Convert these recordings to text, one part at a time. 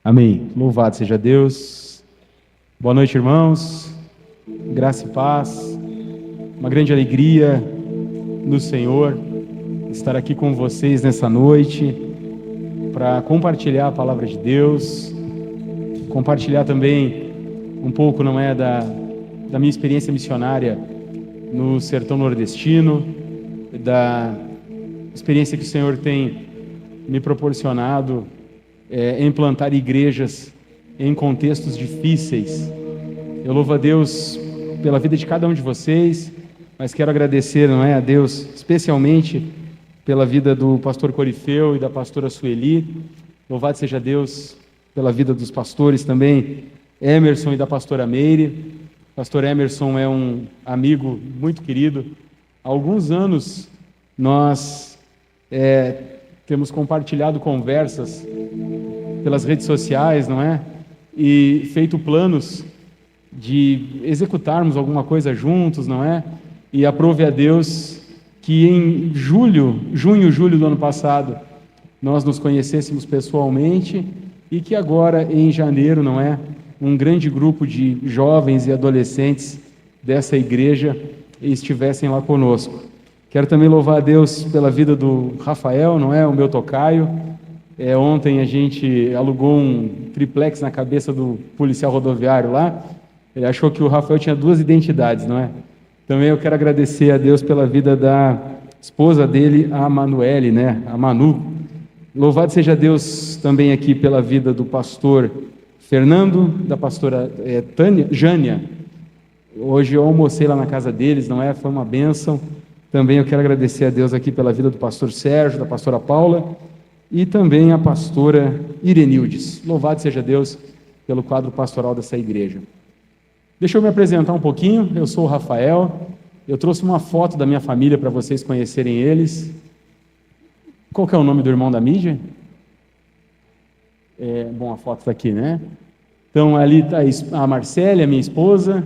Amém. Louvado seja Deus. Boa noite, irmãos. Graça e paz. Uma grande alegria no Senhor estar aqui com vocês nessa noite para compartilhar a palavra de Deus, compartilhar também um pouco, da minha experiência missionária no sertão nordestino, da experiência que o Senhor tem me proporcionado em plantar igrejas em contextos difíceis. Eu louvo a Deus pela vida de cada um de vocês, mas quero agradecer, a Deus, especialmente pela vida do pastor Corifeu e da pastora Sueli. Louvado seja Deus pela vida dos pastores também, Emerson e da pastora Meire. Pastor Emerson é um amigo muito querido. Há alguns anos nós temos compartilhado conversas pelas redes sociais, e feito planos de executarmos alguma coisa juntos, e aprove a Deus que em junho, julho do ano passado, nós nos conhecêssemos pessoalmente e que agora, em janeiro, um grande grupo de jovens e adolescentes dessa igreja estivessem lá conosco. Quero também louvar a Deus pela vida do Rafael, o meu tocaio. Ontem a gente alugou um triplex na cabeça do policial rodoviário lá. Ele achou que o Rafael tinha duas identidades, Também eu quero agradecer a Deus pela vida da esposa dele, a Manuele, a Manu. Louvado seja Deus também aqui pela vida do pastor Fernando, da pastora Jânia. Hoje eu almocei lá na casa deles, Foi uma bênção. Também eu quero agradecer a Deus aqui pela vida do pastor Sérgio, da pastora Paula e também a pastora Irenildes. Louvado seja Deus pelo quadro pastoral dessa igreja. Deixa eu me apresentar um pouquinho. Eu sou o Rafael. Eu trouxe uma foto da minha família para vocês conhecerem eles. Qual que é o nome do irmão da mídia? A foto está aqui, Então ali está a Marcele, a minha esposa.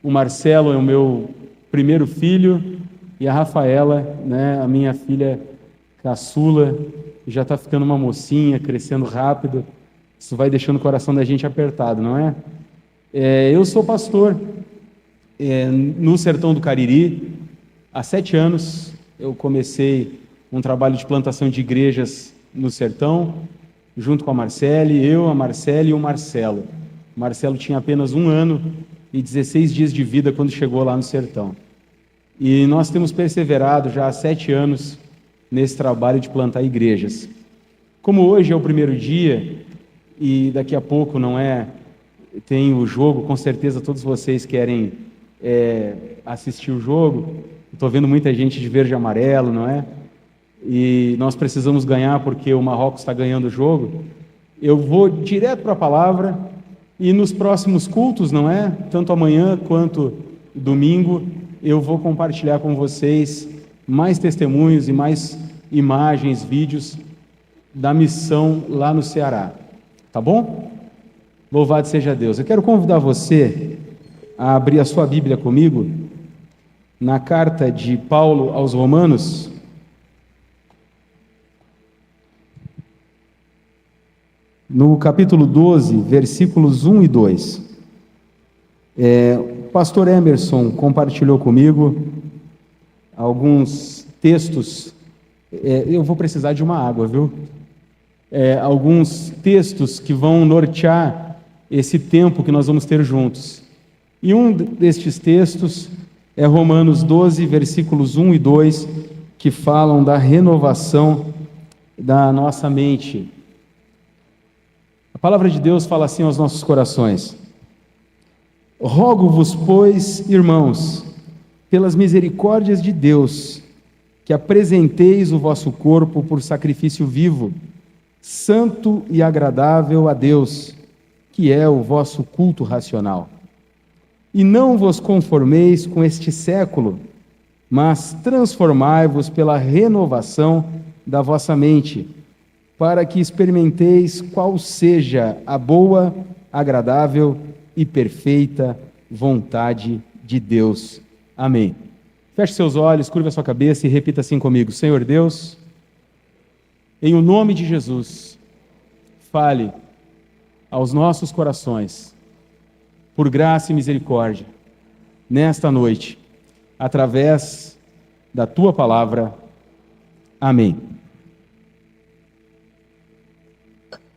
O Marcelo é o meu primeiro filho. E a Rafaela, a minha filha caçula, já está ficando uma mocinha, crescendo rápido. Isso vai deixando o coração da gente apertado, eu sou pastor no sertão do Cariri. Há 7 anos eu comecei um trabalho de plantação de igrejas no sertão, junto com a Marcele, a Marcele e o Marcelo. O Marcelo tinha apenas 1 ano e 16 dias de vida quando chegou lá no sertão. E nós temos perseverado já há 7 anos nesse trabalho de plantar igrejas. Como hoje é o primeiro dia e daqui a pouco tem o jogo, com certeza todos vocês querem assistir o jogo. Estou vendo muita gente de verde e amarelo, E nós precisamos ganhar porque o Marrocos está ganhando o jogo. Eu vou direto para a palavra e nos próximos cultos, tanto amanhã quanto domingo, eu vou compartilhar com vocês mais testemunhos e mais imagens, vídeos da missão lá no Ceará. Tá bom? Louvado seja Deus. Eu quero convidar você a abrir a sua Bíblia comigo na carta de Paulo aos Romanos. No capítulo 12, versículos 1 e 2. O pastor Emerson compartilhou comigo alguns textos. Eu vou precisar de uma água, viu? Alguns textos que vão nortear esse tempo que nós vamos ter juntos. E um destes textos é Romanos 12, versículos 1 e 2, que falam da renovação da nossa mente. A palavra de Deus fala assim aos nossos corações: rogo-vos, pois, irmãos, pelas misericórdias de Deus, que apresenteis o vosso corpo por sacrifício vivo, santo e agradável a Deus, que é o vosso culto racional. E não vos conformeis com este século, mas transformai-vos pela renovação da vossa mente, para que experimenteis qual seja a boa, agradável e perfeita vontade de Deus. Amém. Feche seus olhos, curva a sua cabeça e repita assim comigo: Senhor Deus, em o nome de Jesus, fale aos nossos corações, por graça e misericórdia, nesta noite, através da Tua palavra. Amém.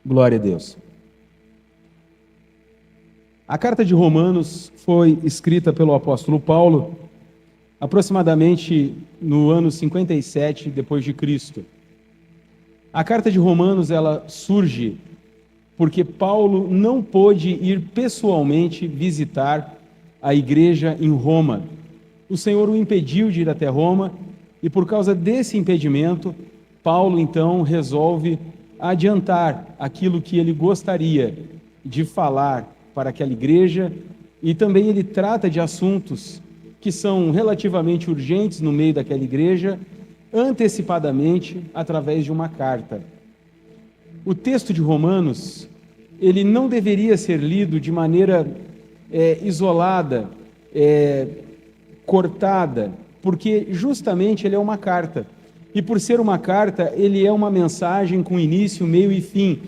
Glória a Deus. A carta de Romanos foi escrita pelo apóstolo Paulo aproximadamente no ano 57 depois de Cristo. A carta de Romanos ela surge porque Paulo não pôde ir pessoalmente visitar a igreja em Roma. O Senhor o impediu de ir até Roma e por causa desse impedimento, Paulo então resolve adiantar aquilo que ele gostaria de falar para aquela igreja, e também ele trata de assuntos que são relativamente urgentes no meio daquela igreja, antecipadamente através de uma carta. O texto de Romanos, ele não deveria ser lido de maneira isolada, cortada, porque justamente ele é uma carta. E por ser uma carta, ele é uma mensagem com início, meio e fim.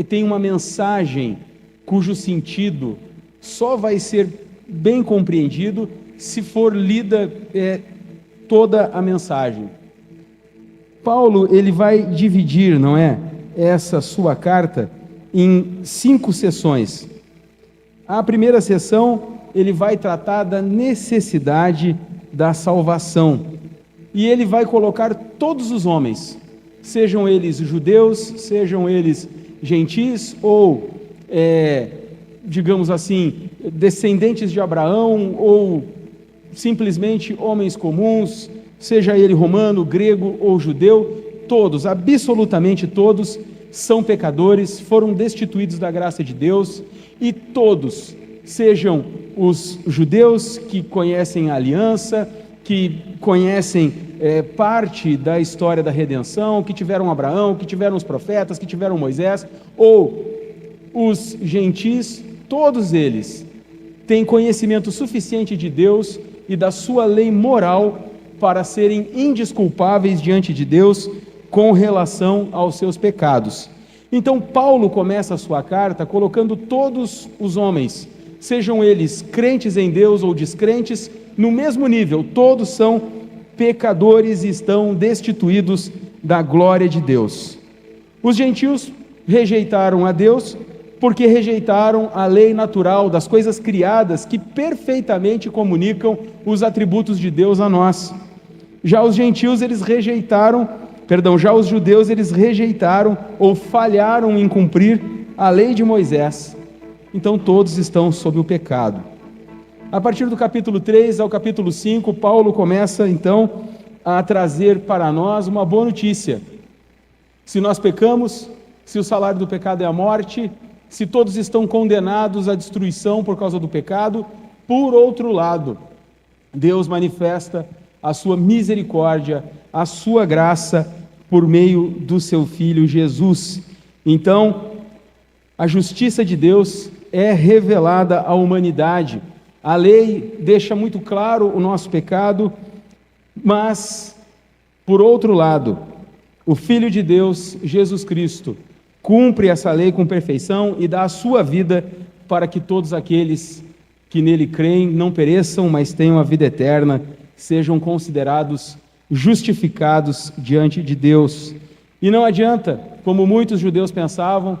Tem uma mensagem cujo sentido só vai ser bem compreendido se for lida toda a mensagem. Paulo, ele vai dividir, não é, essa sua carta em 5 sessões. A primeira sessão, ele vai tratar da necessidade da salvação. E ele vai colocar todos os homens, sejam eles judeus, sejam eles gentis ou, digamos assim, descendentes de Abraão ou simplesmente homens comuns, seja ele romano, grego ou judeu, todos, absolutamente todos, são pecadores, foram destituídos da graça de Deus, e todos, sejam os judeus que conhecem a aliança, que conhecem parte da história da redenção, que tiveram Abraão, que tiveram os profetas, que tiveram Moisés, ou os gentis, todos eles têm conhecimento suficiente de Deus e da sua lei moral para serem indesculpáveis diante de Deus com relação aos seus pecados. Então Paulo começa a sua carta colocando todos os homens, sejam eles crentes em Deus ou descrentes, no mesmo nível, todos são pecadores e estão destituídos da glória de Deus. Os gentios rejeitaram a Deus porque rejeitaram a lei natural das coisas criadas que perfeitamente comunicam os atributos de Deus a nós. Já os judeus eles rejeitaram ou falharam em cumprir a lei de Moisés. Então todos estão sob o pecado. A partir do capítulo 3 ao capítulo 5, Paulo começa então a trazer para nós uma boa notícia. Se nós pecamos, se o salário do pecado é a morte, se todos estão condenados à destruição por causa do pecado, por outro lado, Deus manifesta a sua misericórdia, a sua graça por meio do seu Filho Jesus. Então, a justiça de Deus é revelada à humanidade. A lei deixa muito claro o nosso pecado, mas, por outro lado, o Filho de Deus, Jesus Cristo, cumpre essa lei com perfeição e dá a sua vida para que todos aqueles que nele creem não pereçam, mas tenham a vida eterna, sejam considerados justificados diante de Deus. E não adianta, como muitos judeus pensavam,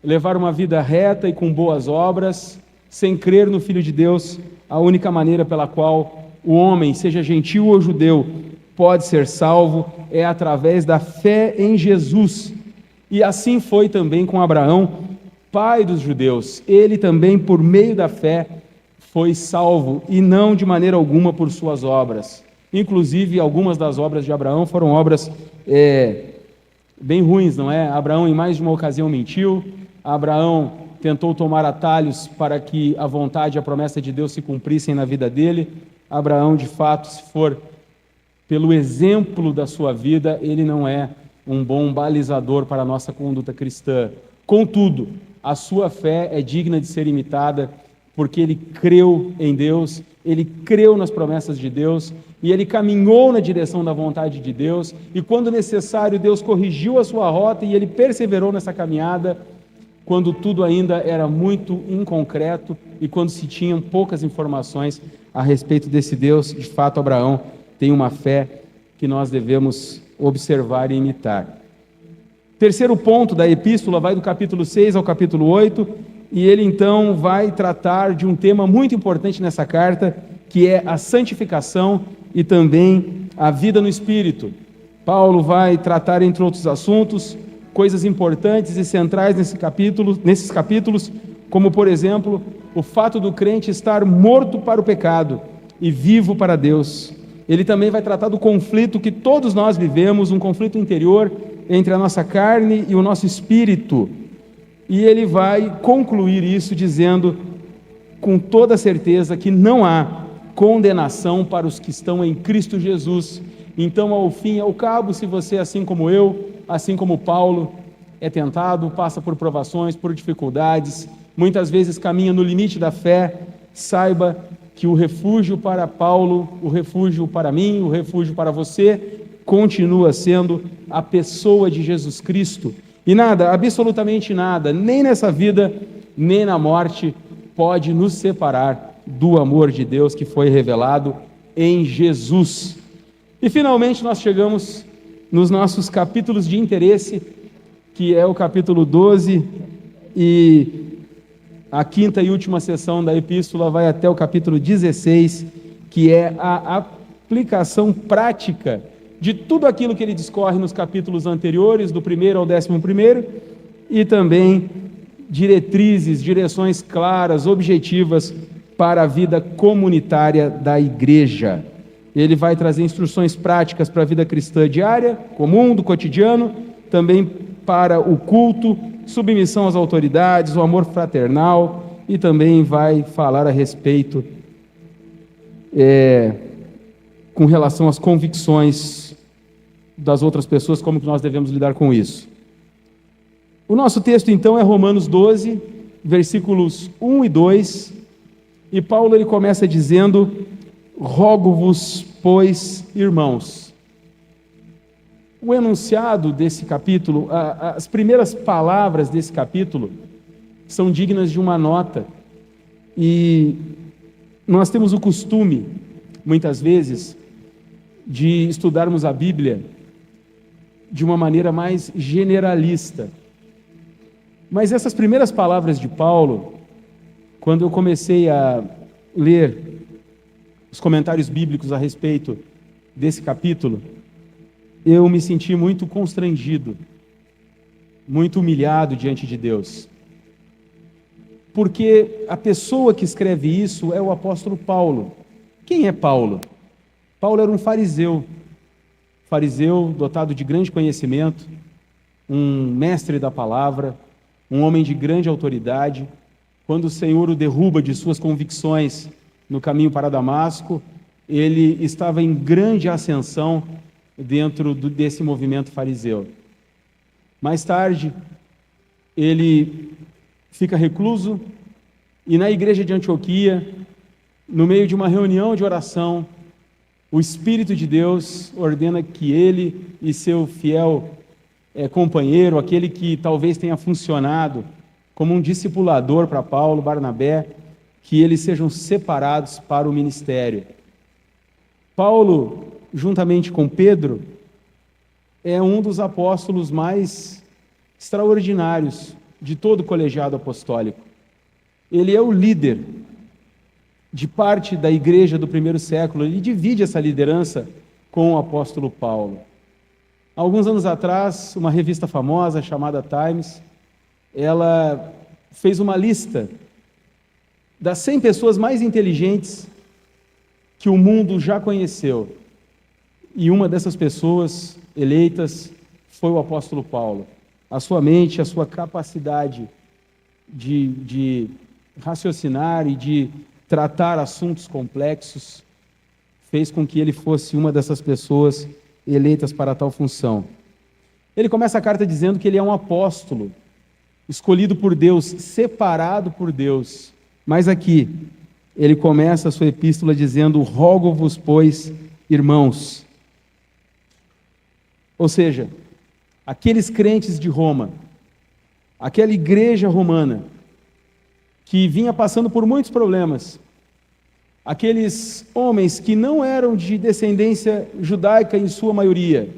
levar uma vida reta e com boas obras, sem crer no Filho de Deus. A única maneira pela qual o homem, seja gentil ou judeu, pode ser salvo é através da fé em Jesus. E assim foi também com Abraão, pai dos judeus. Ele também, por meio da fé, foi salvo, e não de maneira alguma por suas obras. Inclusive, algumas das obras de Abraão foram obras bem ruins, não é? Abraão, em mais de uma ocasião, mentiu. Abraão tentou tomar atalhos para que a vontade e a promessa de Deus se cumprissem na vida dele. Abraão, de fato, se for pelo exemplo da sua vida, ele não é um bom balizador para a nossa conduta cristã. Contudo, a sua fé é digna de ser imitada, porque ele creu em Deus, ele creu nas promessas de Deus, e ele caminhou na direção da vontade de Deus, e quando necessário, Deus corrigiu a sua rota, e ele perseverou nessa caminhada, quando tudo ainda era muito inconcreto e quando se tinham poucas informações a respeito desse Deus. De fato, Abraão tem uma fé que nós devemos observar e imitar. Terceiro ponto da epístola vai do capítulo 6 ao capítulo 8, e ele então vai tratar de um tema muito importante nessa carta, que é a santificação e também a vida no Espírito. Paulo vai tratar, entre outros assuntos, coisas importantes e centrais nesses capítulos, como, por exemplo, o fato do crente estar morto para o pecado e vivo para Deus. Ele também vai tratar do conflito que todos nós vivemos, um conflito interior entre a nossa carne e o nosso espírito. E ele vai concluir isso dizendo com toda certeza que não há condenação para os que estão em Cristo Jesus. Então, ao fim e ao cabo, se você, assim como eu, assim como Paulo, é tentado, passa por provações, por dificuldades, muitas vezes caminha no limite da fé, saiba que o refúgio para Paulo, o refúgio para mim, o refúgio para você, continua sendo a pessoa de Jesus Cristo. E nada, absolutamente nada, nem nessa vida, nem na morte, pode nos separar do amor de Deus que foi revelado em Jesus. E finalmente nós chegamos nos nossos capítulos de interesse, que é o capítulo 12, e a quinta e última sessão da epístola vai até o capítulo 16, que é a aplicação prática de tudo aquilo que ele discorre nos capítulos anteriores, do 1º ao 11º, e também diretrizes, direções claras, objetivas para a vida comunitária da igreja. Ele vai trazer instruções práticas para a vida cristã diária, comum, do cotidiano, também para o culto, submissão às autoridades, o amor fraternal, e também vai falar a respeito com relação às convicções das outras pessoas, como que nós devemos lidar com isso. O nosso texto então é Romanos 12, versículos 1 e 2, e Paulo ele começa dizendo: rogo-vos, pois, irmãos. O enunciado desse capítulo, as primeiras palavras desse capítulo são dignas de uma nota, e nós temos o costume, muitas vezes, de estudarmos a Bíblia de uma maneira mais generalista. Mas essas primeiras palavras de Paulo, quando eu comecei a ler os comentários bíblicos a respeito desse capítulo, eu me senti muito constrangido, muito humilhado diante de Deus. Porque a pessoa que escreve isso é o apóstolo Paulo. Quem é Paulo? Paulo era um fariseu dotado de grande conhecimento, um mestre da palavra, um homem de grande autoridade. Quando o Senhor o derruba de suas convicções no caminho para Damasco, ele estava em grande ascensão dentro desse movimento fariseu. Mais tarde, ele fica recluso e na igreja de Antioquia, no meio de uma reunião de oração, o Espírito de Deus ordena que ele e seu fiel companheiro, aquele que talvez tenha funcionado como um discipulador para Paulo, Barnabé, que eles sejam separados para o ministério. Paulo, juntamente com Pedro, é um dos apóstolos mais extraordinários de todo o colegiado apostólico. Ele é o líder de parte da igreja do primeiro século, ele divide essa liderança com o apóstolo Paulo. Alguns anos atrás, uma revista famosa chamada Times, ela fez uma lista das 100 pessoas mais inteligentes que o mundo já conheceu. E uma dessas pessoas eleitas foi o apóstolo Paulo. A sua mente, a sua capacidade de raciocinar e de tratar assuntos complexos fez com que ele fosse uma dessas pessoas eleitas para tal função. Ele começa a carta dizendo que ele é um apóstolo, escolhido por Deus, separado por Deus. Mas aqui, ele começa a sua epístola dizendo: rogo-vos, pois, irmãos. Ou seja, aqueles crentes de Roma Aquela igreja romana que vinha passando por muitos problemas, aqueles homens que não eram de descendência judaica em sua maioria,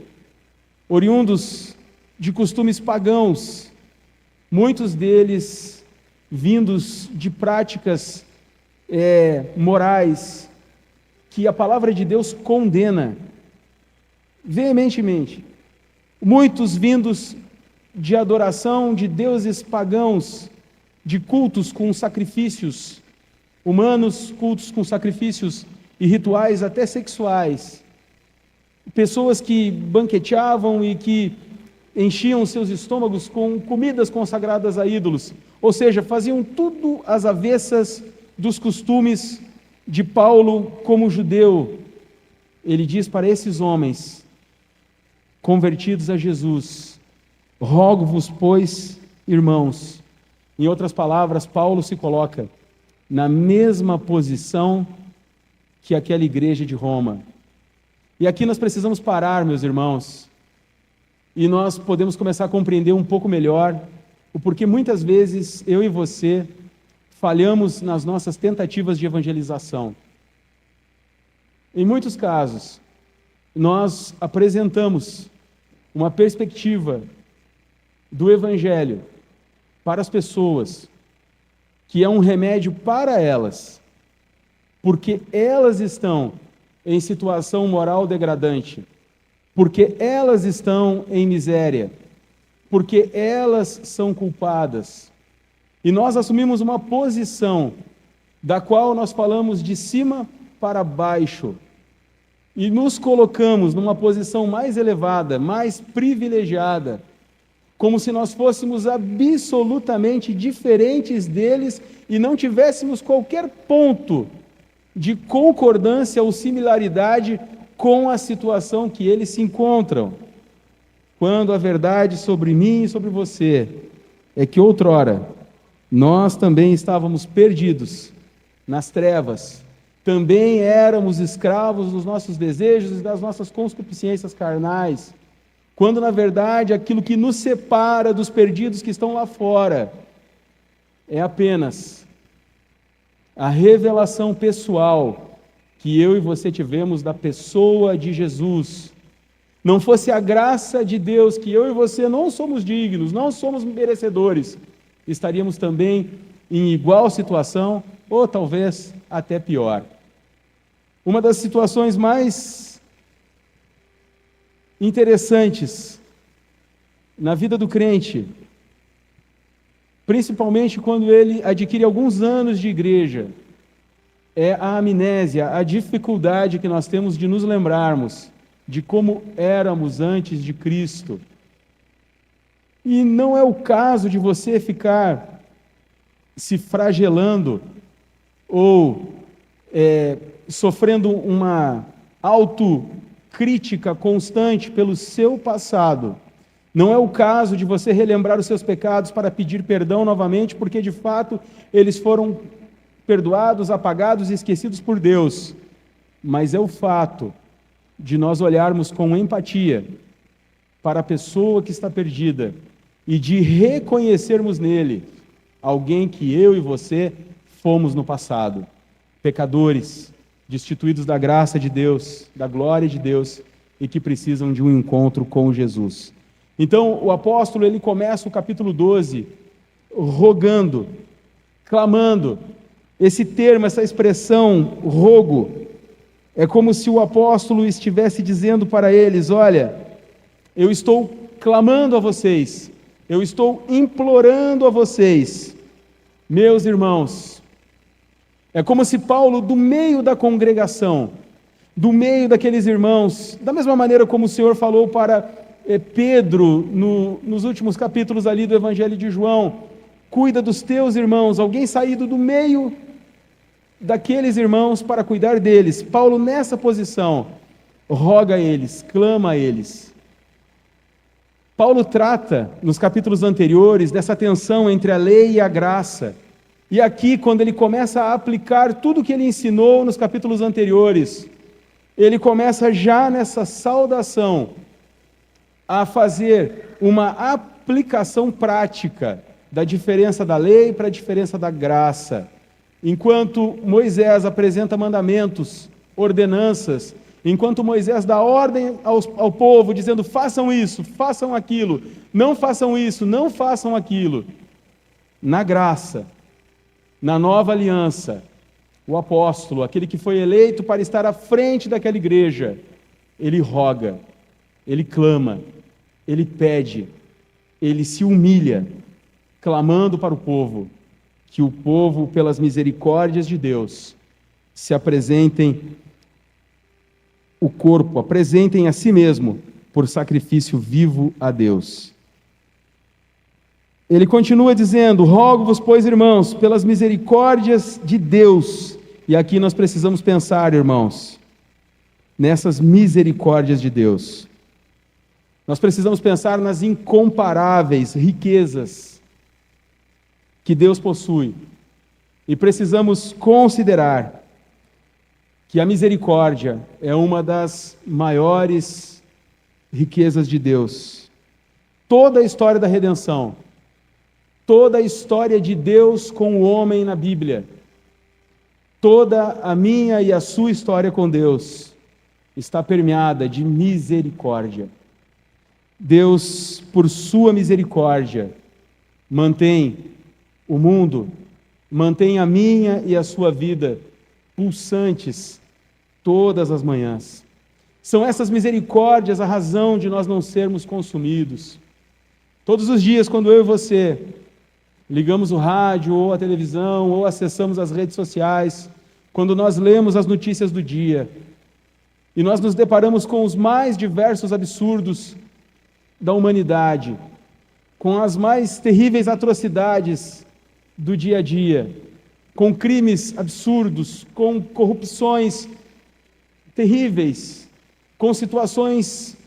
oriundos de costumes pagãos, muitos deles vindos de práticas morais que a palavra de Deus condena veementemente. Muitos vindos de adoração de deuses pagãos, de cultos com sacrifícios humanos, cultos com sacrifícios e rituais até sexuais. Pessoas que banqueteavam e que enchiam seus estômagos com comidas consagradas a ídolos, ou seja, faziam tudo às avessas dos costumes de Paulo como judeu. Ele diz para esses homens convertidos a Jesus: rogo-vos, pois, irmãos. Em outras palavras, Paulo se coloca na mesma posição que aquela igreja de Roma. E aqui nós precisamos parar, meus irmãos, e nós podemos começar a compreender um pouco melhor o porquê muitas vezes eu e você falhamos nas nossas tentativas de evangelização. Em muitos casos, nós apresentamos uma perspectiva do Evangelho para as pessoas que é um remédio para elas, porque elas estão em situação moral degradante, porque elas estão em miséria, porque elas são culpadas. E nós assumimos uma posição da qual nós falamos de cima para baixo e nos colocamos numa posição mais elevada, mais privilegiada, como se nós fôssemos absolutamente diferentes deles e não tivéssemos qualquer ponto de concordância ou similaridade com a situação que eles se encontram. Quando a verdade sobre mim e sobre você é que outrora nós também estávamos perdidos nas trevas, também éramos escravos dos nossos desejos e das nossas concupiscências carnais, quando na verdade aquilo que nos separa dos perdidos que estão lá fora é apenas a revelação pessoal que eu e você tivemos da pessoa de Jesus. Não fosse a graça de Deus, que eu e você não somos dignos, não somos merecedores, estaríamos também em igual situação, ou talvez até pior. Uma das situações mais interessantes na vida do crente, principalmente quando ele adquire alguns anos de igreja, é a amnésia, a dificuldade que nós temos de nos lembrarmos de como éramos antes de Cristo. E não é o caso de você ficar se flagelando ou sofrendo uma autocrítica constante pelo seu passado. Não é o caso de você relembrar os seus pecados para pedir perdão novamente, porque de fato eles foram perdoados, apagados e esquecidos por Deus. Mas é o fato de nós olharmos com empatia para a pessoa que está perdida e de reconhecermos nele alguém que eu e você fomos no passado, pecadores, destituídos da graça de Deus, da glória de Deus e que precisam de um encontro com Jesus. Então, o apóstolo, ele começa o capítulo 12 rogando, clamando. Esse termo, essa expressão, rogo, é como se o apóstolo estivesse dizendo para eles: olha, eu estou clamando a vocês, eu estou implorando a vocês, meus irmãos. É como se Paulo, do meio da congregação, do meio daqueles irmãos, da mesma maneira como o Senhor falou para Pedro, nos últimos capítulos ali do Evangelho de João: cuida dos teus irmãos, alguém saído do meio daqueles irmãos para cuidar deles. Paulo, nessa posição, roga a eles, clama a eles. Paulo trata, nos capítulos anteriores, dessa tensão entre a lei e a graça. E aqui, quando ele começa a aplicar tudo o que ele ensinou nos capítulos anteriores, ele começa já nessa saudação a fazer uma aplicação prática da diferença da lei para a diferença da graça. Enquanto Moisés apresenta mandamentos, ordenanças, enquanto Moisés dá ordem ao povo, dizendo: façam isso, façam aquilo, não façam isso, não façam aquilo. Na graça, na nova aliança, o apóstolo, aquele que foi eleito para estar à frente daquela igreja, ele roga, ele clama, ele pede, ele se humilha, clamando para o povo, que o povo, pelas misericórdias de Deus, se apresentem o corpo, apresentem a si mesmo por sacrifício vivo a Deus. Ele continua dizendo: rogo-vos, pois, irmãos, pelas misericórdias de Deus. E aqui nós precisamos pensar, irmãos, nessas misericórdias de Deus. Nós precisamos pensar nas incomparáveis riquezas que Deus possui. E precisamos considerar que a misericórdia é uma das maiores riquezas de Deus. Toda a história da redenção, toda a história de Deus com o homem na Bíblia, toda a minha e a sua história com Deus está permeada de misericórdia. Deus, por sua misericórdia, mantém o mundo, mantém a minha e a sua vida pulsantes todas as manhãs. São essas misericórdias a razão de nós não sermos consumidos. Todos os dias, quando eu e você ligamos o rádio ou a televisão ou acessamos as redes sociais, quando nós lemos as notícias do dia e nós nos deparamos com os mais diversos absurdos da humanidade, com as mais terríveis atrocidades do dia a dia, com crimes absurdos, com corrupções terríveis, com situações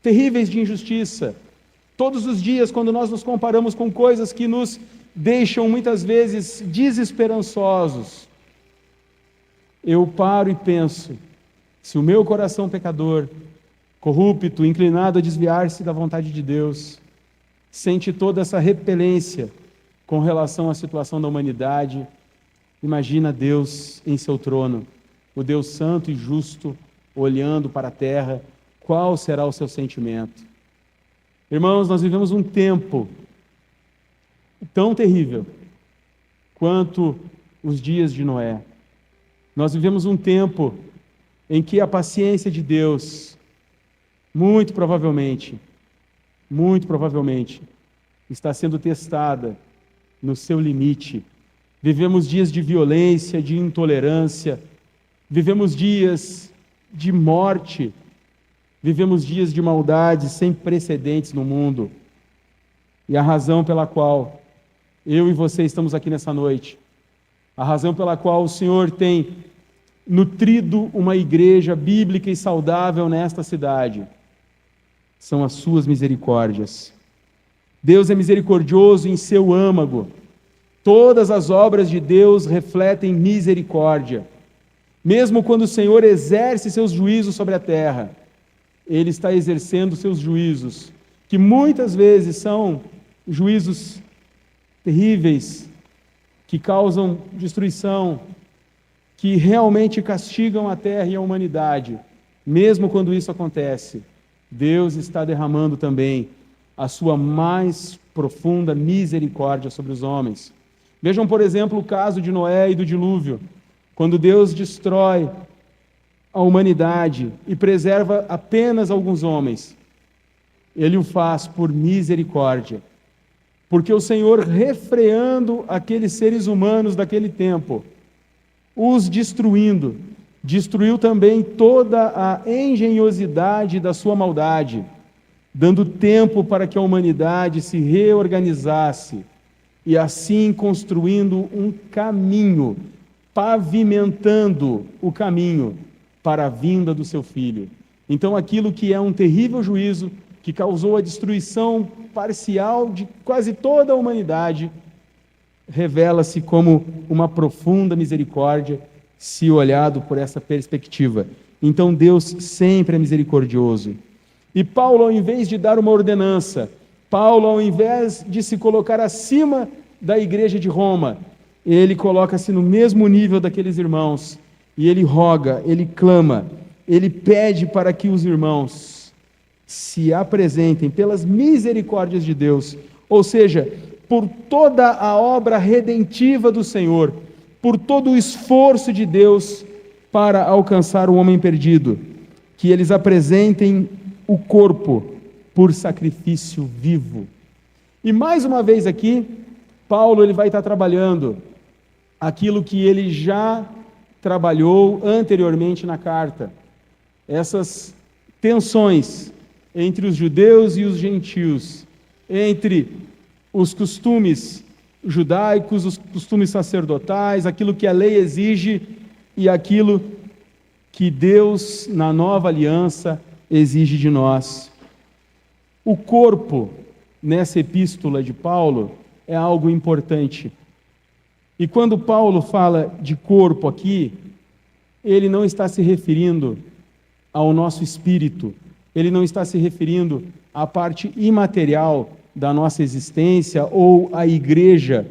terríveis de injustiça. Todos os dias, quando nós nos comparamos com coisas que nos deixam muitas vezes desesperançosos, eu paro e penso: se o meu coração pecador, corrupto, inclinado a desviar-se da vontade de Deus, sente toda essa repelência com relação à situação da humanidade, imagina Deus em seu trono, o Deus santo e justo, olhando para a terra, qual será o seu sentimento? Irmãos, nós vivemos um tempo tão terrível quanto os dias de Noé. Nós vivemos um tempo em que a paciência de Deus, muito provavelmente, está sendo testada no seu limite. Vivemos dias de violência, de intolerância, vivemos dias de morte, vivemos dias de maldade sem precedentes no mundo. E a razão pela qual eu e você estamos aqui nessa noite, a razão pela qual o Senhor tem nutrido uma igreja bíblica e saudável nesta cidade, são as suas misericórdias. Deus é misericordioso em seu âmago. Todas as obras de Deus refletem misericórdia. Mesmo quando o Senhor exerce seus juízos sobre a terra, Ele está exercendo seus juízos, que muitas vezes são juízos terríveis, que causam destruição, que realmente castigam a terra e a humanidade. Mesmo quando isso acontece, Deus está derramando também a sua mais profunda misericórdia sobre os homens. Vejam, por exemplo, o caso de Noé e do dilúvio. Quando Deus destrói a humanidade e preserva apenas alguns homens, Ele o faz por misericórdia. Porque o Senhor, refreando aqueles seres humanos daquele tempo, os destruindo, destruiu também toda a engenhosidade da sua maldade, dando tempo para que a humanidade se reorganizasse e assim construindo um caminho, pavimentando o caminho para a vinda do seu Filho. Então, aquilo que é um terrível juízo, que causou a destruição parcial de quase toda a humanidade, revela-se como uma profunda misericórdia, se olhado por essa perspectiva. Então, Deus sempre é misericordioso. E Paulo, ao invés de dar uma ordenança, Paulo, ao invés de se colocar acima da igreja de Roma, ele coloca-se no mesmo nível daqueles irmãos, e ele roga, ele clama, ele pede para que os irmãos se apresentem pelas misericórdias de Deus, ou seja, por toda a obra redentiva do Senhor, por todo o esforço de Deus para alcançar o homem perdido, que eles apresentem o corpo por sacrifício vivo. E mais uma vez aqui, Paulo ele vai estar trabalhando aquilo que ele já trabalhou anteriormente na carta. Essas tensões entre os judeus e os gentios, entre os costumes judaicos, os costumes sacerdotais, aquilo que a lei exige e aquilo que Deus, na nova aliança, exige de nós. O corpo, nessa epístola de Paulo, é algo importante. E quando Paulo fala de corpo aqui, ele não está se referindo ao nosso espírito, ele não está se referindo à parte imaterial da nossa existência ou à igreja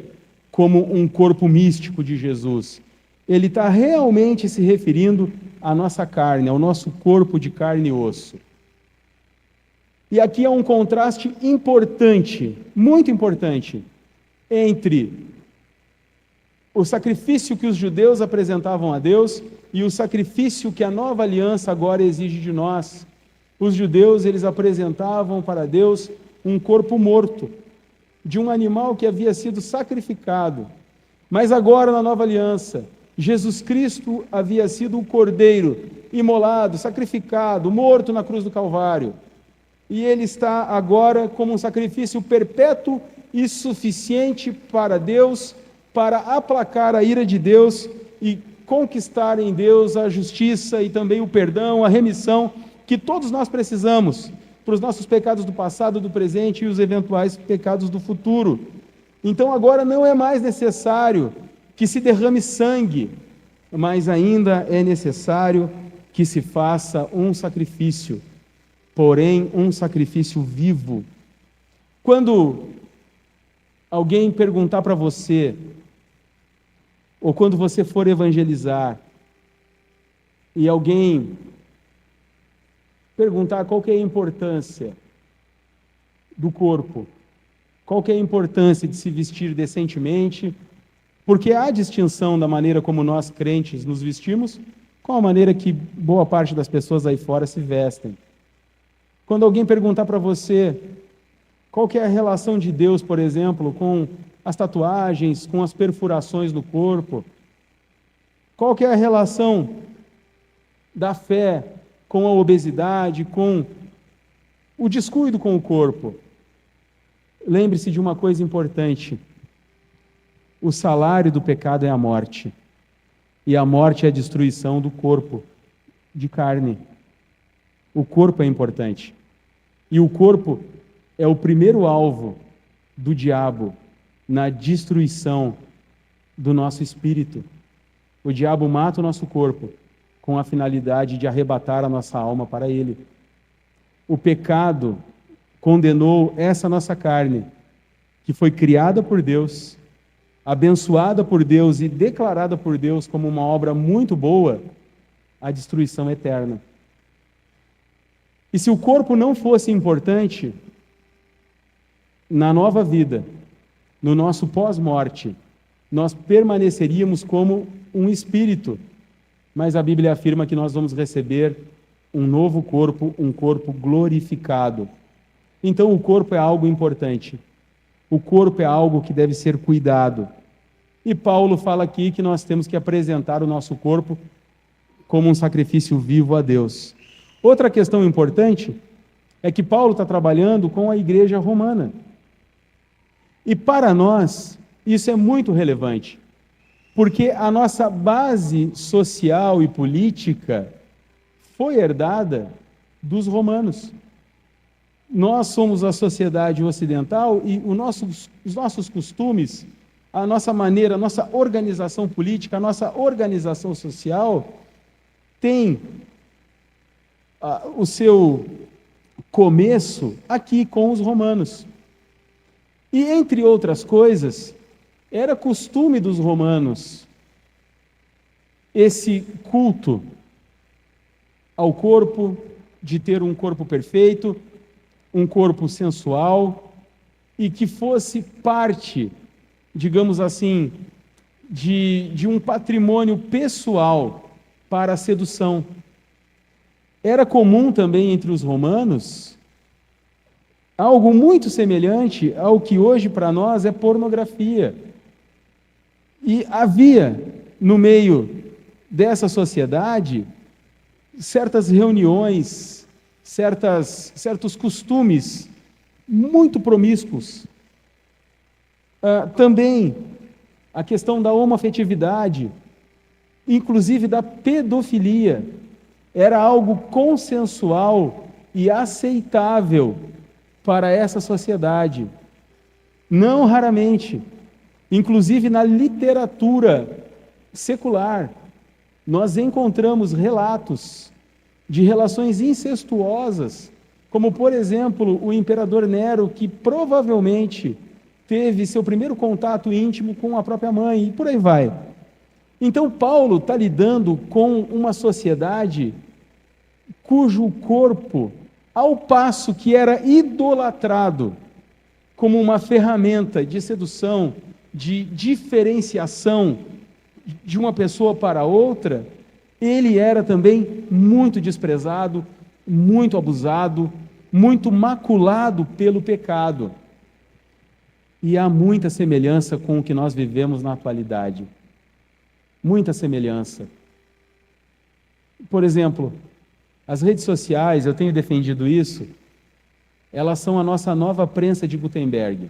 como um corpo místico de Jesus. Ele está realmente se referindo à nossa carne, ao nosso corpo de carne e osso. E aqui há um contraste importante, muito importante, entre o sacrifício que os judeus apresentavam a Deus e o sacrifício que a nova aliança agora exige de nós. Os judeus, eles apresentavam para Deus um corpo morto, de um animal que havia sido sacrificado. Mas agora, na nova aliança, Jesus Cristo havia sido o cordeiro imolado, sacrificado, morto na cruz do Calvário. E ele está agora como um sacrifício perpétuo e suficiente para Deus, para aplacar a ira de Deus e conquistar em Deus a justiça e também o perdão, a remissão que todos nós precisamos para os nossos pecados do passado, do presente e os eventuais pecados do futuro. Então agora não é mais necessário que se derrame sangue, mas ainda é necessário que se faça um sacrifício, porém um sacrifício vivo. Quando alguém perguntar para você, ou quando você for evangelizar, e alguém perguntar qual que é a importância do corpo, qual que é a importância de se vestir decentemente, porque há distinção da maneira como nós crentes nos vestimos com a maneira que boa parte das pessoas aí fora se vestem. Quando alguém perguntar para você qual que é a relação de Deus, por exemplo, com as tatuagens, com as perfurações no corpo, qual que é a relação da fé com a obesidade, com o descuido com o corpo, lembre-se de uma coisa importante: o salário do pecado é a morte, e a morte é a destruição do corpo de carne. O corpo é importante, e o corpo é o primeiro alvo do diabo na destruição do nosso espírito. O diabo mata o nosso corpo com a finalidade de arrebatar a nossa alma para ele. O pecado condenou essa nossa carne, que foi criada por Deus, abençoada por Deus e declarada por Deus como uma obra muito boa, à destruição eterna. E se o corpo não fosse importante, na nova vida, no nosso pós-morte, nós permaneceríamos como um espírito, mas a Bíblia afirma que nós vamos receber um novo corpo, um corpo glorificado. Então o corpo é algo importante, o corpo é algo que deve ser cuidado. E Paulo fala aqui que nós temos que apresentar o nosso corpo como um sacrifício vivo a Deus. Outra questão importante é que Paulo está trabalhando com a igreja romana. E para nós, isso é muito relevante, porque a nossa base social e política foi herdada dos romanos. Nós somos a sociedade ocidental e os nossos costumes, a nossa maneira, a nossa organização política, a nossa organização social tem o seu começo aqui com os romanos. E, entre outras coisas, era costume dos romanos esse culto ao corpo, de ter um corpo perfeito, um corpo sensual, e que fosse parte, digamos assim, de um patrimônio pessoal para a sedução. Era comum também entre os romanos algo muito semelhante ao que hoje para nós é pornografia. E havia, no meio dessa sociedade, certas reuniões, certos costumes muito promíscuos. Também a questão da homoafetividade, inclusive da pedofilia, era algo consensual e aceitável para essa sociedade. Não raramente, inclusive na literatura secular, nós encontramos relatos de relações incestuosas, como, por exemplo, o imperador Nero, que provavelmente teve seu primeiro contato íntimo com a própria mãe, e por aí vai. Então, Paulo está lidando com uma sociedade cujo corpo, ao passo que era idolatrado como uma ferramenta de sedução, de diferenciação de uma pessoa para outra, ele era também muito desprezado, muito abusado, muito maculado pelo pecado. E há muita semelhança com o que nós vivemos na atualidade. Muita semelhança. Por exemplo, as redes sociais, eu tenho defendido isso, elas são a nossa nova prensa de Gutenberg.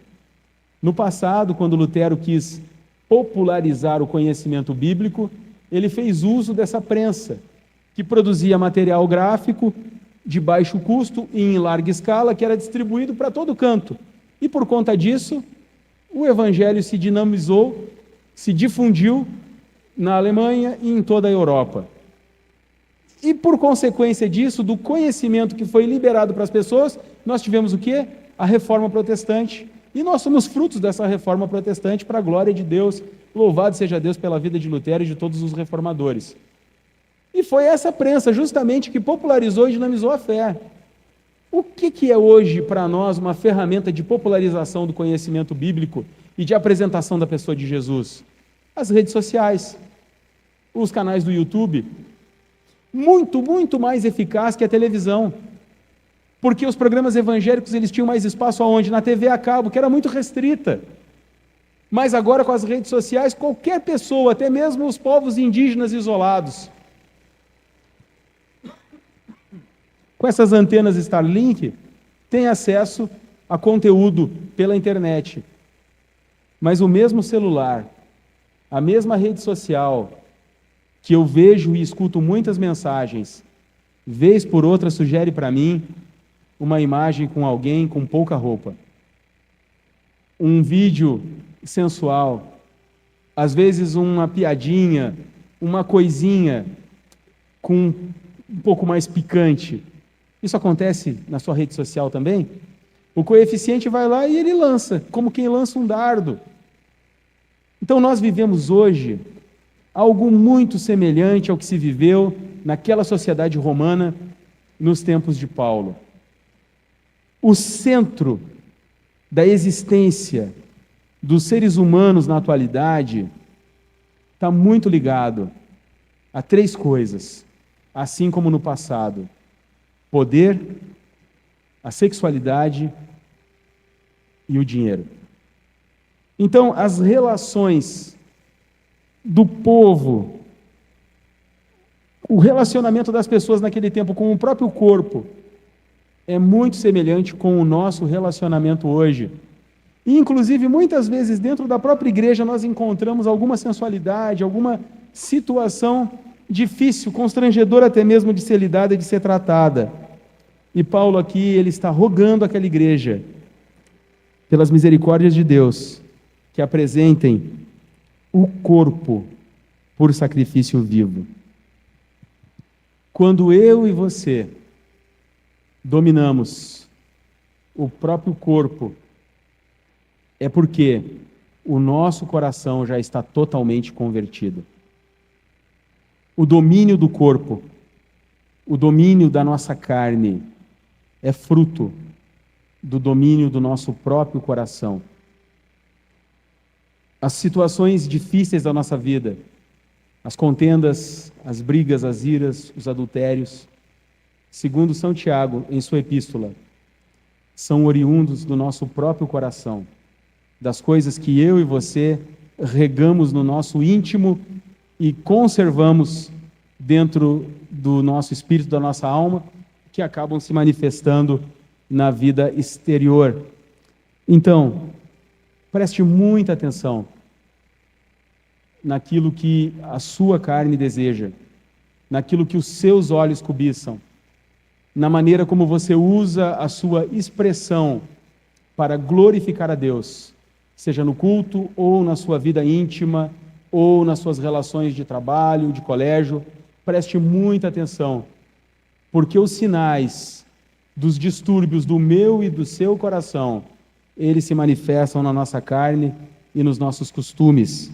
No passado, quando Lutero quis popularizar o conhecimento bíblico, ele fez uso dessa prensa, que produzia material gráfico de baixo custo e em larga escala, que era distribuído para todo canto. E por conta disso, o evangelho se dinamizou, se difundiu na Alemanha e em toda a Europa. E por consequência disso, do conhecimento que foi liberado para as pessoas, nós tivemos o quê? A Reforma Protestante. E nós somos frutos dessa Reforma Protestante para a glória de Deus. Louvado seja Deus pela vida de Lutero e de todos os reformadores. E foi essa prensa justamente que popularizou e dinamizou a fé. O que é hoje para nós uma ferramenta de popularização do conhecimento bíblico e de apresentação da pessoa de Jesus? As redes sociais, os canais do YouTube, muito mais eficaz que a televisão. Porque os programas evangélicos eles tinham mais espaço aonde? Na TV a cabo, que era muito restrita. Mas agora com as redes sociais, qualquer pessoa, até mesmo os povos indígenas isolados, com essas antenas Starlink, tem acesso a conteúdo pela internet. Mas o mesmo celular, a mesma rede social, que eu vejo e escuto muitas mensagens, vez por outra sugere para mim uma imagem com alguém com pouca roupa, um vídeo sensual, às vezes uma piadinha, uma coisinha com um pouco mais picante. Isso acontece na sua rede social também? O coeficiente vai lá e ele lança, como quem lança um dardo. Então nós vivemos hoje algo muito semelhante ao que se viveu naquela sociedade romana nos tempos de Paulo. O centro da existência dos seres humanos na atualidade está muito ligado a três coisas, assim como no passado: poder, a sexualidade e o dinheiro. Então, as relações do povo, o relacionamento das pessoas naquele tempo com o próprio corpo, é muito semelhante com o nosso relacionamento hoje. E, inclusive, muitas vezes, dentro da própria igreja, nós encontramos alguma sensualidade, alguma situação difícil, constrangedora até mesmo de ser lidada e de ser tratada. E Paulo aqui, ele está rogando àquela igreja, pelas misericórdias de Deus, que apresentem o corpo por sacrifício vivo. Quando eu e você dominamos o próprio corpo é porque o nosso coração já está totalmente convertido. O domínio do corpo, o domínio da nossa carne, é fruto do domínio do nosso próprio coração. As situações difíceis da nossa vida, as contendas, as brigas, as iras, os adultérios, segundo São Tiago, em sua epístola, são oriundos do nosso próprio coração, das coisas que eu e você regamos no nosso íntimo e conservamos dentro do nosso espírito, da nossa alma, que acabam se manifestando na vida exterior. Então, preste muita atenção naquilo que a sua carne deseja, naquilo que os seus olhos cobiçam, na maneira como você usa a sua expressão para glorificar a Deus, seja no culto ou na sua vida íntima ou nas suas relações de trabalho, de colégio. Preste muita atenção, porque os sinais dos distúrbios do meu e do seu coração, eles se manifestam na nossa carne e nos nossos costumes,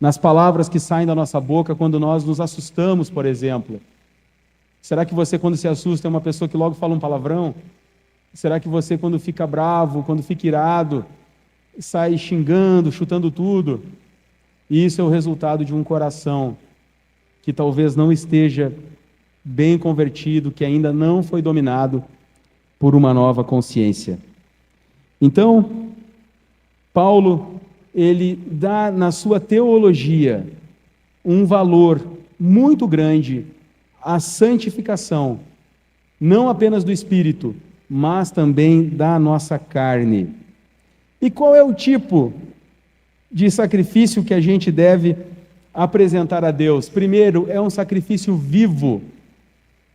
nas palavras que saem da nossa boca quando nós nos assustamos, por exemplo. Será que você, quando se assusta, é uma pessoa que logo fala um palavrão? Será que você, quando fica bravo, quando fica irado, sai xingando, chutando tudo? E isso é o resultado de um coração que talvez não esteja bem convertido, que ainda não foi dominado por uma nova consciência. Então, Paulo, ele dá na sua teologia um valor muito grande à santificação, não apenas do espírito, mas também da nossa carne. E qual é o tipo de sacrifício que a gente deve apresentar a Deus? Primeiro, é um sacrifício vivo.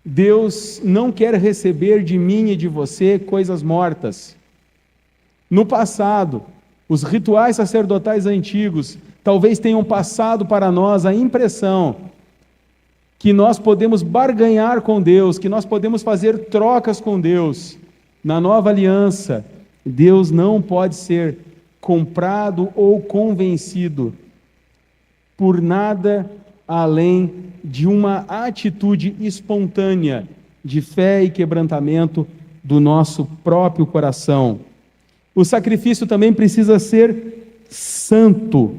Deus não quer receber de mim e de você coisas mortas. No passado, os rituais sacerdotais antigos talvez tenham passado para nós a impressão que nós podemos barganhar com Deus, que nós podemos fazer trocas com Deus. Na nova aliança, Deus não pode ser comprado ou convencido por nada além de uma atitude espontânea de fé e quebrantamento do nosso próprio coração. O sacrifício também precisa ser santo.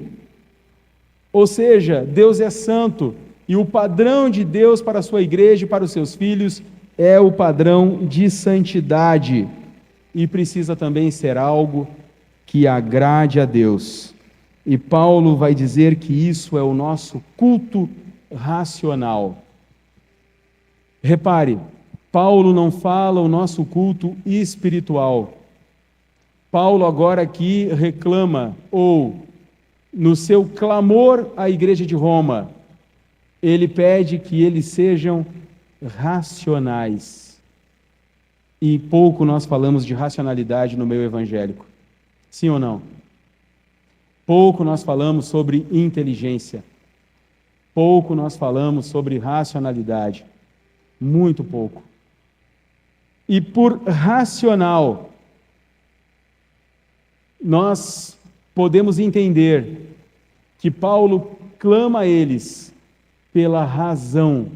Ou seja, Deus é santo e o padrão de Deus para a sua igreja e para os seus filhos é o padrão de santidade. E precisa também ser algo que agrade a Deus. E Paulo vai dizer que isso é o nosso culto racional. Repare, Paulo não fala o nosso culto espiritual. Paulo agora aqui reclama, ou no seu clamor à igreja de Roma, ele pede que eles sejam racionais. E pouco nós falamos de racionalidade no meio evangélico. Sim ou não? Pouco nós falamos sobre inteligência. Pouco nós falamos sobre racionalidade. Muito pouco. E por racional, nós podemos entender que Paulo clama a eles pela razão,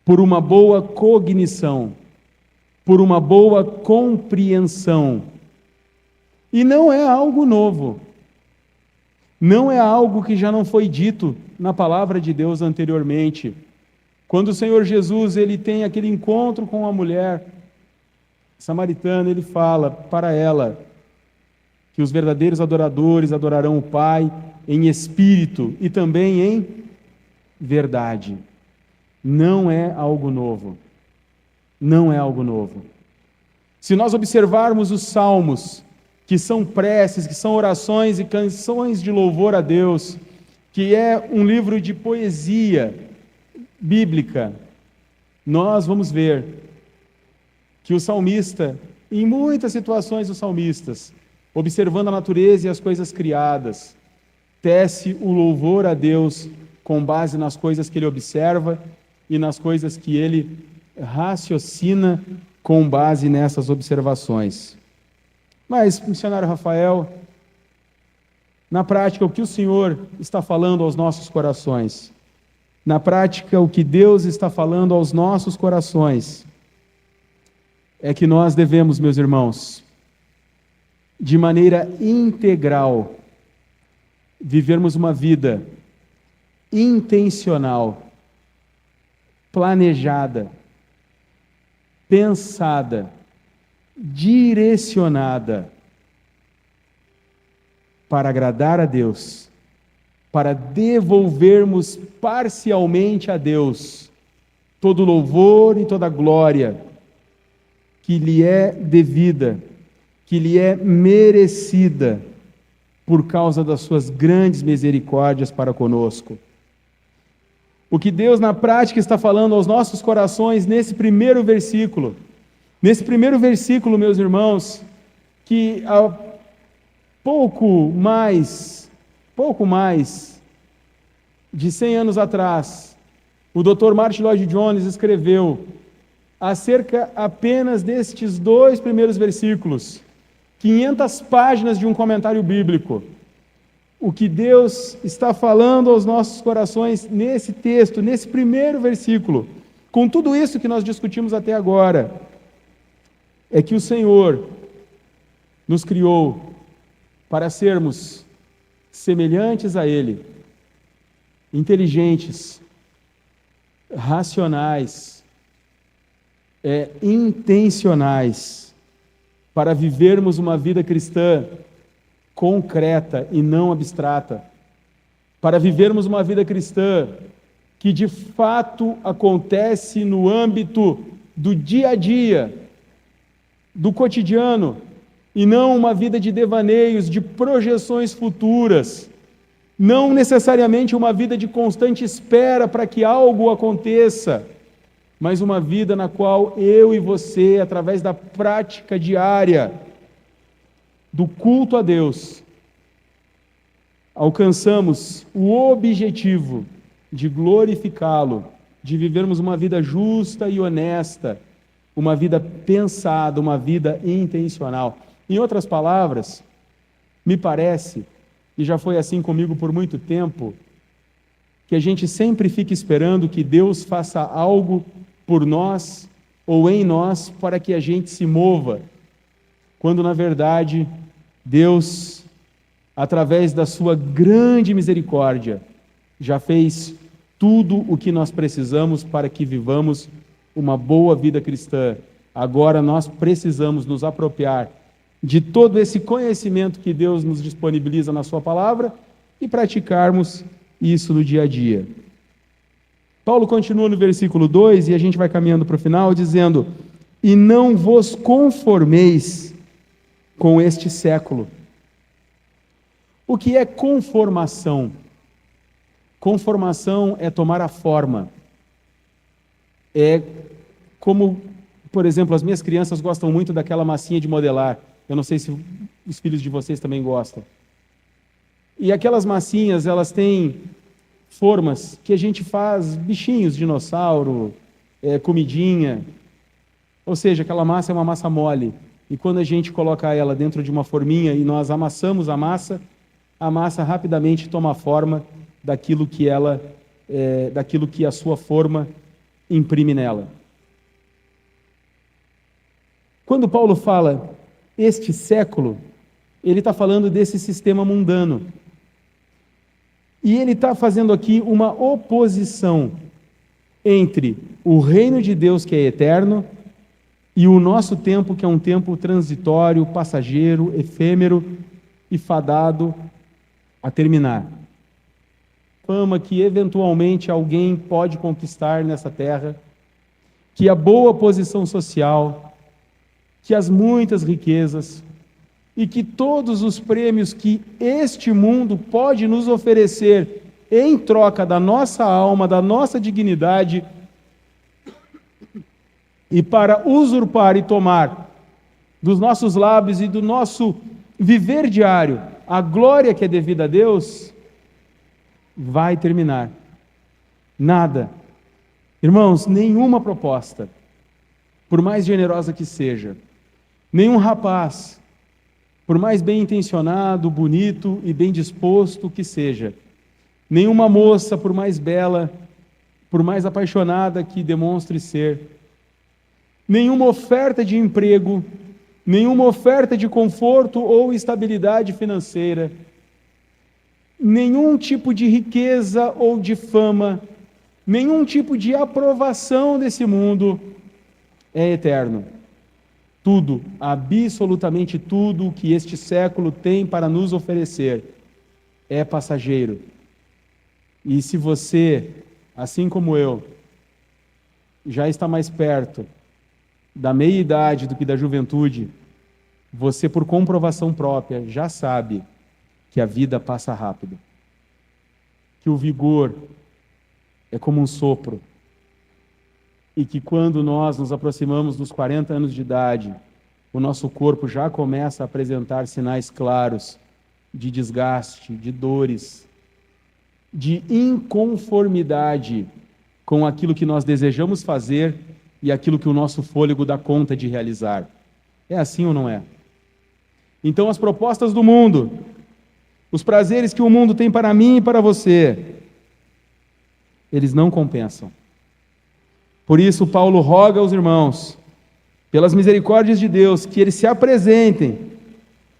por uma boa cognição, por uma boa compreensão. E não é algo novo. Não é algo que já não foi dito na palavra de Deus anteriormente. Quando o Senhor Jesus ele tem aquele encontro com a mulher samaritana, ele fala para ela que os verdadeiros adoradores adorarão o Pai em espírito e também em verdade. Não é algo novo. Não é algo novo. Se nós observarmos os salmos, que são preces, que são orações e canções de louvor a Deus, que é um livro de poesia bíblica, nós vamos ver que o salmista, em muitas situações os salmistas, observando a natureza e as coisas criadas, tece o louvor a Deus com base nas coisas que ele observa e nas coisas que ele raciocina com base nessas observações. Mas, missionário Rafael, na prática, o que o Senhor está falando aos nossos corações. Na prática, o que Deus está falando aos nossos corações é que nós devemos, meus irmãos, de maneira integral, vivermos uma vida intencional, planejada, pensada, direcionada para agradar a Deus, para devolvermos parcialmente a Deus todo louvor e toda glória que lhe é devida, que lhe é merecida por causa das suas grandes misericórdias para conosco. O que Deus na prática está falando aos nossos corações nesse primeiro versículo. Nesse primeiro versículo, meus irmãos, que há pouco mais de 100 anos atrás, o Dr. Martin Lloyd Jones escreveu acerca apenas destes 2 primeiros versículos, 500 páginas de um comentário bíblico. O que Deus está falando aos nossos corações nesse texto, nesse primeiro versículo, com tudo isso que nós discutimos até agora, é que o Senhor nos criou para sermos semelhantes a Ele, inteligentes, racionais, intencionais, para vivermos uma vida cristã concreta e não abstrata, para vivermos uma vida cristã que de fato acontece no âmbito do dia a dia, do cotidiano, e não uma vida de devaneios, de projeções futuras, não necessariamente uma vida de constante espera para que algo aconteça, mas uma vida na qual eu e você, através da prática diária, do culto a Deus, alcançamos o objetivo de glorificá-lo, de vivermos uma vida justa e honesta, uma vida pensada, uma vida intencional. Em outras palavras, me parece, e já foi assim comigo por muito tempo, que a gente sempre fica esperando que Deus faça algo por nós ou em nós para que a gente se mova, quando na verdade Deus, através da sua grande misericórdia, já fez tudo o que nós precisamos para que vivamos uma boa vida cristã. Agora nós precisamos nos apropriar de todo esse conhecimento que Deus nos disponibiliza na sua palavra e praticarmos isso no dia a dia. Paulo continua no versículo 2, e a gente vai caminhando para o final, dizendo: e não vos conformeis com este século. O que é conformação? Conformação é tomar a forma. É como, por exemplo, as minhas crianças gostam muito daquela massinha de modelar. Eu não sei se os filhos de vocês também gostam. E aquelas massinhas, elas têm formas que a gente faz bichinhos, dinossauro, comidinha. Ou seja, aquela massa é uma massa mole. E quando a gente coloca ela dentro de uma forminha e nós amassamos a massa rapidamente toma a forma daquilo que a sua forma imprime nela. Quando Paulo fala este século, ele está falando desse sistema mundano. E ele está fazendo aqui uma oposição entre o reino de Deus, que é eterno, e o nosso tempo, que é um tempo transitório, passageiro, efêmero e fadado a terminar. Fama que eventualmente alguém pode conquistar nessa terra, que a boa posição social, que as muitas riquezas e que todos os prêmios que este mundo pode nos oferecer em troca da nossa alma, da nossa dignidade, e para usurpar e tomar dos nossos lábios e do nosso viver diário a glória que é devida a Deus, vai terminar. Nada. Irmãos, nenhuma proposta, por mais generosa que seja, nenhum rapaz por mais bem intencionado, bonito e bem disposto que seja. Nenhuma moça, por mais bela, por mais apaixonada que demonstre ser. Nenhuma oferta de emprego, nenhuma oferta de conforto ou estabilidade financeira, nenhum tipo de riqueza ou de fama, nenhum tipo de aprovação desse mundo é eterno. Tudo, absolutamente tudo que este século tem para nos oferecer é passageiro. E se você, assim como eu, já está mais perto da meia-idade do que da juventude, você, por comprovação própria, já sabe que a vida passa rápido, que o vigor é como um sopro, e que quando nós nos aproximamos dos 40 anos de idade, o nosso corpo já começa a apresentar sinais claros de desgaste, de dores, de inconformidade com aquilo que nós desejamos fazer e aquilo que o nosso fôlego dá conta de realizar. É assim ou não é? Então, as propostas do mundo, os prazeres que o mundo tem para mim e para você, eles não compensam. Por isso, Paulo roga aos irmãos, pelas misericórdias de Deus, que eles se apresentem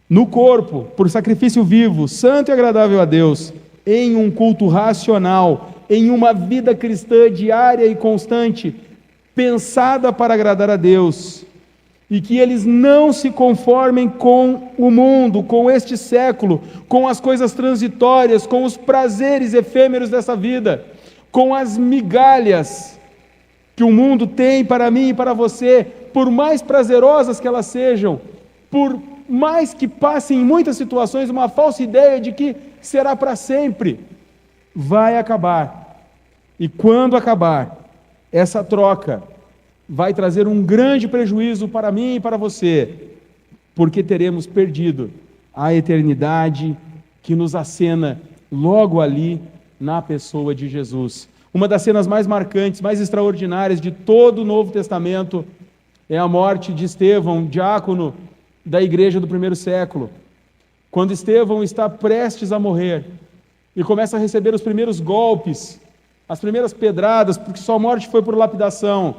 no corpo, por sacrifício vivo, santo e agradável a Deus, em um culto racional, em uma vida cristã diária e constante, pensada para agradar a Deus, e que eles não se conformem com o mundo, com este século, com as coisas transitórias, com os prazeres efêmeros dessa vida, com as migalhas que o mundo tem para mim e para você, por mais prazerosas que elas sejam, por mais que passem em muitas situações uma falsa ideia de que será para sempre, vai acabar. E quando acabar, essa troca vai trazer um grande prejuízo para mim e para você, porque teremos perdido a eternidade que nos acena logo ali na pessoa de Jesus. Uma das cenas mais marcantes, mais extraordinárias de todo o Novo Testamento é a morte de Estevão, diácono da igreja do primeiro século. Quando Estevão está prestes a morrer e começa a receber os primeiros golpes, as primeiras pedradas, porque sua morte foi por lapidação,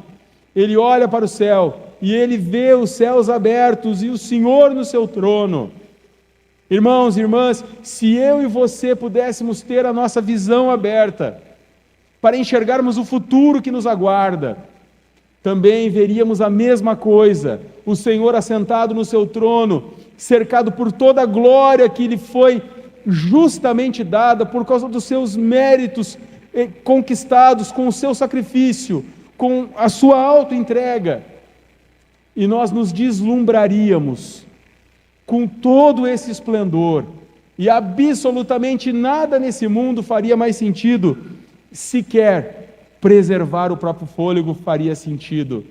ele olha para o céu e ele vê os céus abertos e o Senhor no seu trono. Irmãos e irmãs, se eu e você pudéssemos ter a nossa visão aberta para enxergarmos o futuro que nos aguarda, também veríamos a mesma coisa, o Senhor assentado no seu trono, cercado por toda a glória que lhe foi justamente dada por causa dos seus méritos conquistados com o seu sacrifício, com a sua auto-entrega, e nós nos deslumbraríamos com todo esse esplendor, e absolutamente nada nesse mundo faria mais sentido, sequer preservar o próprio fôlego faria sentido.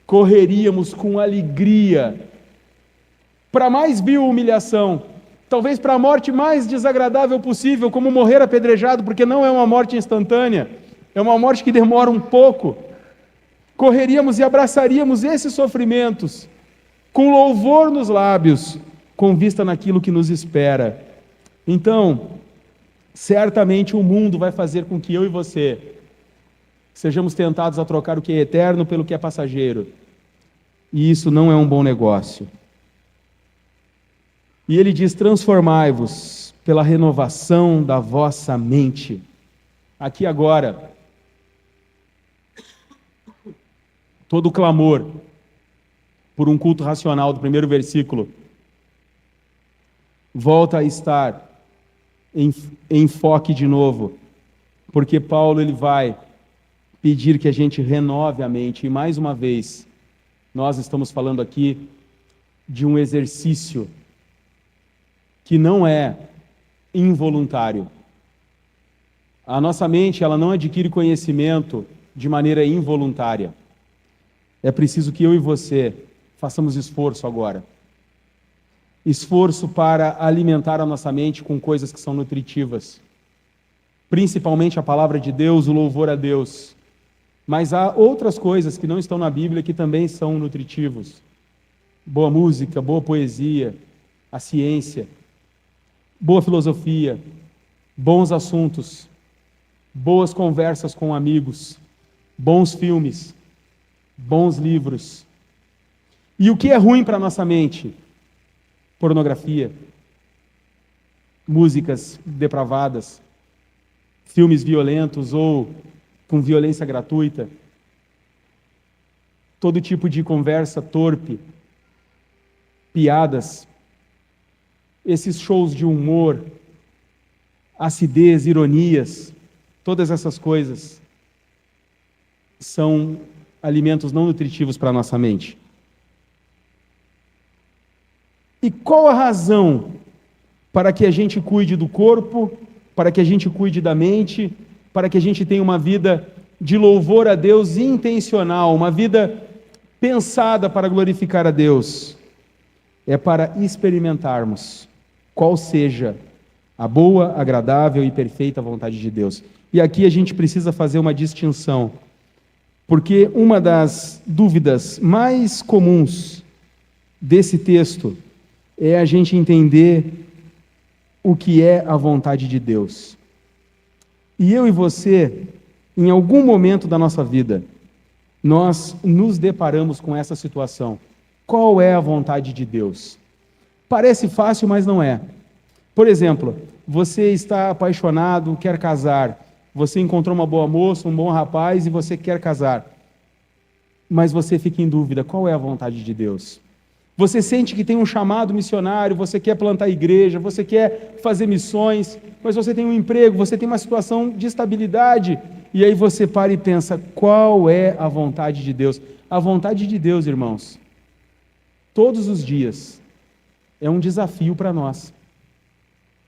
Correríamos com alegria para a mais vil humilhação, talvez para a morte mais desagradável possível, como morrer apedrejado, porque não é uma morte instantânea, é uma morte que demora um pouco. Correríamos e abraçaríamos esses sofrimentos com louvor nos lábios, com vista naquilo que nos espera. Então, certamente o mundo vai fazer com que eu e você sejamos tentados a trocar o que é eterno pelo que é passageiro. E isso não é um bom negócio. E ele diz: transformai-vos pela renovação da vossa mente. Aqui agora, todo o clamor por um culto racional do primeiro versículo volta a estar em enfoque de novo, porque Paulo ele vai pedir que a gente renove a mente, e mais uma vez, nós estamos falando aqui de um exercício que não é involuntário. A nossa mente, ela não adquire conhecimento de maneira involuntária. É preciso que eu e você façamos esforço agora. Esforço para alimentar a nossa mente com coisas que são nutritivas. Principalmente a palavra de Deus, o louvor a Deus. Mas há outras coisas que não estão na Bíblia que também são nutritivos. Boa música, boa poesia, a ciência, boa filosofia, bons assuntos, boas conversas com amigos, bons filmes, bons livros. E o que é ruim para a nossa mente? Pornografia, músicas depravadas, filmes violentos ou com violência gratuita, todo tipo de conversa torpe, piadas, esses shows de humor, acidez, ironias, todas essas coisas são alimentos não nutritivos para a nossa mente. E qual a razão para que a gente cuide do corpo, para que a gente cuide da mente, para que a gente tenha uma vida de louvor a Deus intencional, uma vida pensada para glorificar a Deus? É para experimentarmos qual seja a boa, agradável e perfeita vontade de Deus. E aqui a gente precisa fazer uma distinção, porque uma das dúvidas mais comuns desse texto é a gente entender o que é a vontade de Deus. E eu e você, em algum momento da nossa vida, nós nos deparamos com essa situação. Qual é a vontade de Deus? Parece fácil, mas não é. Por exemplo, você está apaixonado, quer casar, você encontrou uma boa moça, um bom rapaz e você quer casar, mas você fica em dúvida, qual é a vontade de Deus? Você sente que tem um chamado missionário, você quer plantar igreja, você quer fazer missões, mas você tem um emprego, você tem uma situação de estabilidade, e aí você para e pensa, qual é a vontade de Deus? A vontade de Deus, irmãos, todos os dias, é um desafio para nós.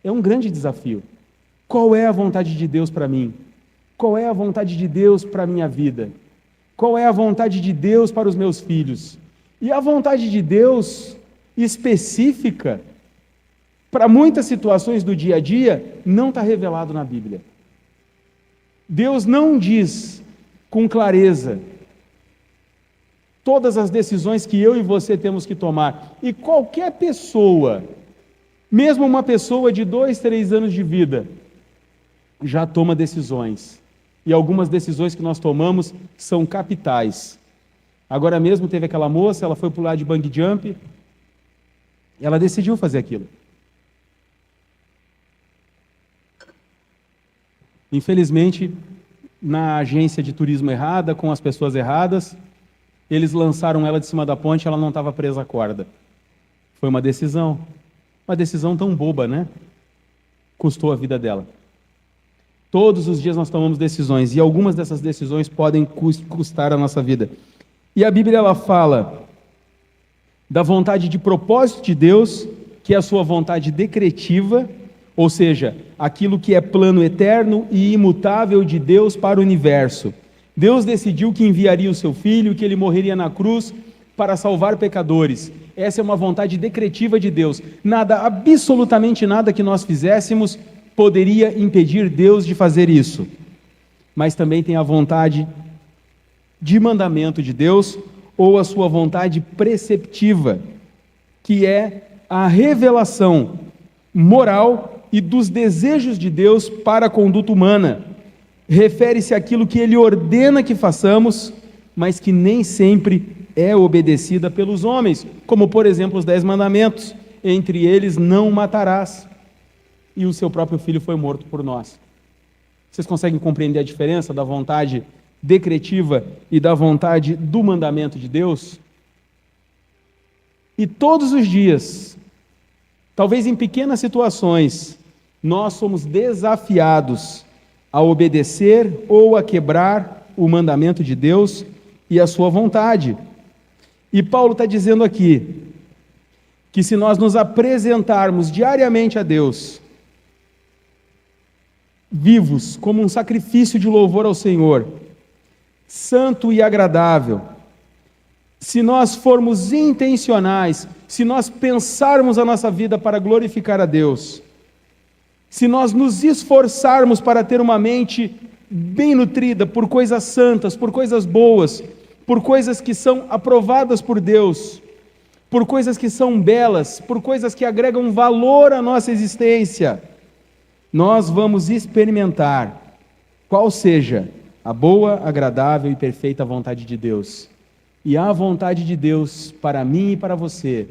É um grande desafio. Qual é a vontade de Deus para mim? Qual é a vontade de Deus para a minha vida? Qual é a vontade de Deus para os meus filhos? E a vontade de Deus específica, para muitas situações do dia a dia, não está revelado na Bíblia. Deus não diz com clareza todas as decisões que eu e você temos que tomar. E qualquer pessoa, mesmo uma pessoa de 2, 3 anos de vida, já toma decisões. E algumas decisões que nós tomamos são capitais. Agora mesmo teve aquela moça, ela foi pular de bungee jump, e ela decidiu fazer aquilo. Infelizmente, na agência de turismo errada, com as pessoas erradas, eles lançaram ela de cima da ponte e ela não estava presa à corda. Foi uma decisão tão boba, né? Custou a vida dela. Todos os dias nós tomamos decisões, e algumas dessas decisões podem custar a nossa vida. E a Bíblia, ela fala da vontade de propósito de Deus, que é a sua vontade decretiva, ou seja, aquilo que é plano eterno e imutável de Deus para o universo. Deus decidiu que enviaria o seu Filho, que ele morreria na cruz para salvar pecadores. Essa é uma vontade decretiva de Deus. Nada, absolutamente nada que nós fizéssemos poderia impedir Deus de fazer isso. Mas também tem a vontade de mandamento de Deus, ou a sua vontade preceptiva, que é a revelação moral e dos desejos de Deus para a conduta humana. Refere-se àquilo que Ele ordena que façamos, mas que nem sempre é obedecida pelos homens, como por exemplo os 10 mandamentos, entre eles não matarás, e o seu próprio Filho foi morto por nós. Vocês conseguem compreender a diferença da vontade decretiva e da vontade do mandamento de Deus? E todos os dias, talvez em pequenas situações, nós somos desafiados a obedecer ou a quebrar o mandamento de Deus e a sua vontade. E Paulo está dizendo aqui que se nós nos apresentarmos diariamente a Deus, vivos como um sacrifício de louvor ao Senhor, santo e agradável, se nós formos intencionais, se nós pensarmos a nossa vida para glorificar a Deus, se nós nos esforçarmos para ter uma mente bem nutrida por coisas santas, por coisas boas, por coisas que são aprovadas por Deus, por coisas que são belas, por coisas que agregam valor à nossa existência, nós vamos experimentar qual seja a boa, agradável e perfeita vontade de Deus. E a vontade de Deus para mim e para você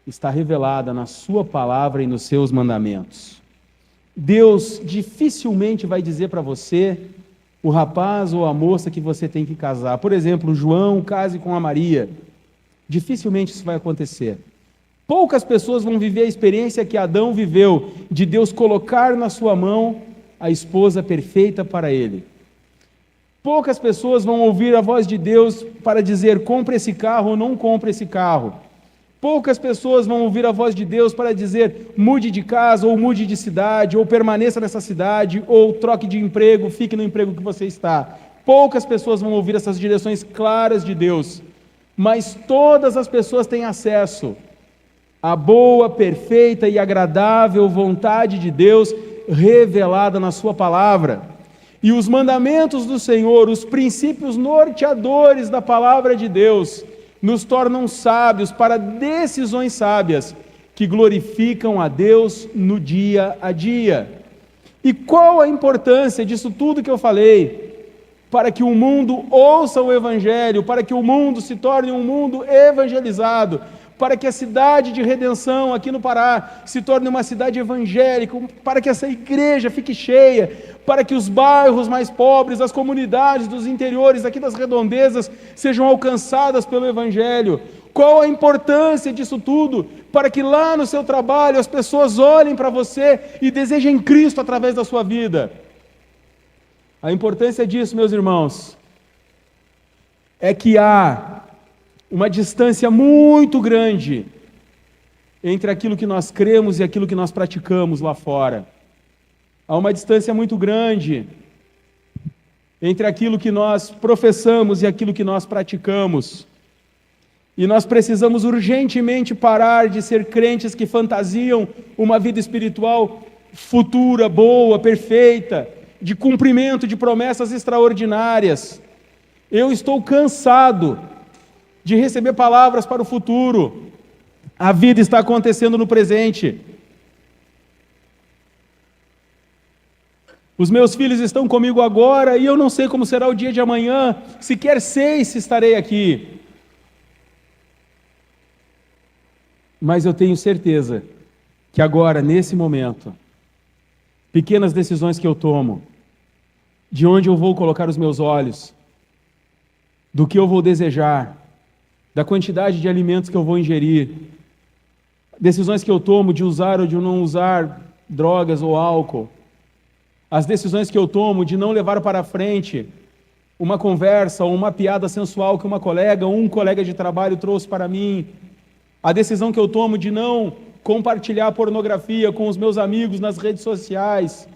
está revelada na sua palavra e nos seus mandamentos. Deus dificilmente vai dizer para você, o rapaz ou a moça que você tem que casar. Por exemplo, João case com a Maria. Dificilmente isso vai acontecer. Poucas pessoas vão viver a experiência que Adão viveu, de Deus colocar na sua mão a esposa perfeita para ele. Poucas pessoas vão ouvir a voz de Deus para dizer, compre esse carro ou não compre esse carro. Poucas pessoas vão ouvir a voz de Deus para dizer, mude de casa ou mude de cidade, ou permaneça nessa cidade, ou troque de emprego, fique no emprego que você está. Poucas pessoas vão ouvir essas direções claras de Deus, mas todas as pessoas têm acesso à boa, perfeita e agradável vontade de Deus revelada na sua palavra. E os mandamentos do Senhor, os princípios norteadores da palavra de Deus, nos tornam sábios para decisões sábias que glorificam a Deus no dia a dia. E qual a importância disso tudo que eu falei? Para que o mundo ouça o Evangelho, para que o mundo se torne um mundo evangelizado, para que a cidade de redenção aqui no Pará se torne uma cidade evangélica, para que essa igreja fique cheia, para que os bairros mais pobres, as comunidades dos interiores aqui das redondezas sejam alcançadas pelo Evangelho. Qual a importância disso tudo? Para que lá no seu trabalho as pessoas olhem para você e desejem Cristo através da sua vida. A importância disso, meus irmãos, é que há uma distância muito grande entre aquilo que nós cremos e aquilo que nós praticamos lá fora. Há uma distância muito grande entre aquilo que nós professamos e aquilo que nós praticamos. E nós precisamos urgentemente parar de ser crentes que fantasiam uma vida espiritual futura, boa, perfeita, de cumprimento de promessas extraordinárias. Eu estou cansado de receber palavras para o futuro. A vida está acontecendo no presente. Os meus filhos estão comigo agora e eu não sei como será o dia de amanhã, sequer sei se estarei aqui. Mas eu tenho certeza que agora, nesse momento, pequenas decisões que eu tomo, de onde eu vou colocar os meus olhos, do que eu vou desejar, da quantidade de alimentos que eu vou ingerir, decisões que eu tomo de usar ou de não usar drogas ou álcool, as decisões que eu tomo de não levar para frente uma conversa ou uma piada sensual que uma colega ou um colega de trabalho trouxe para mim, a decisão que eu tomo de não compartilhar pornografia com os meus amigos nas redes sociais,